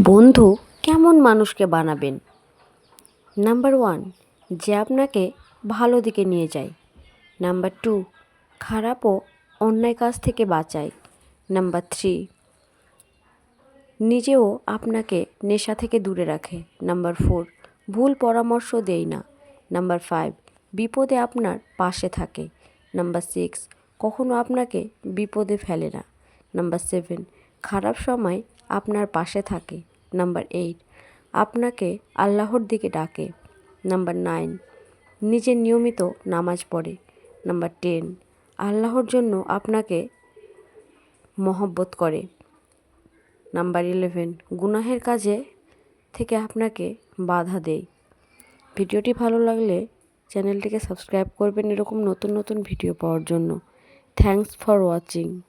বন্ধু কেমন মানুষকে বানাবেন? নাম্বার 1, যে আপনাকে ভালো দিকে নিয়ে যায়। নাম্বার 2, খারাপ ও অন্যায় কাজ থেকে বাঁচায়। নাম্বার 3, নিজেও আপনাকে নেশা থেকে দূরে রাখে। নাম্বার 4, ভুল পরামর্শ দেয় না। নাম্বার 5, বিপদে আপনার পাশে থাকে। নাম্বার 6, কখনো আপনাকে বিপদে ফেলে না। নাম্বার 7, খারাপ সময় আপনার পাশে থাকে। নাম্বার 8, আপনাকে আল্লাহর দিকে ডাকে। নাম্বার 9, নিজে নিয়মিত নামাজ পড়ে। নাম্বার 10, আল্লাহর জন্য আপনাকে মহব্বত করে। নাম্বার 11, গুনাহের কাজে থেকে আপনাকে বাধা দেয়। ভিডিওটি ভালো লাগলে চ্যানেলটিকে সাবস্ক্রাইব করবেন এরকম নতুন নতুন ভিডিও পাওয়ার জন্য। Thanks for watching.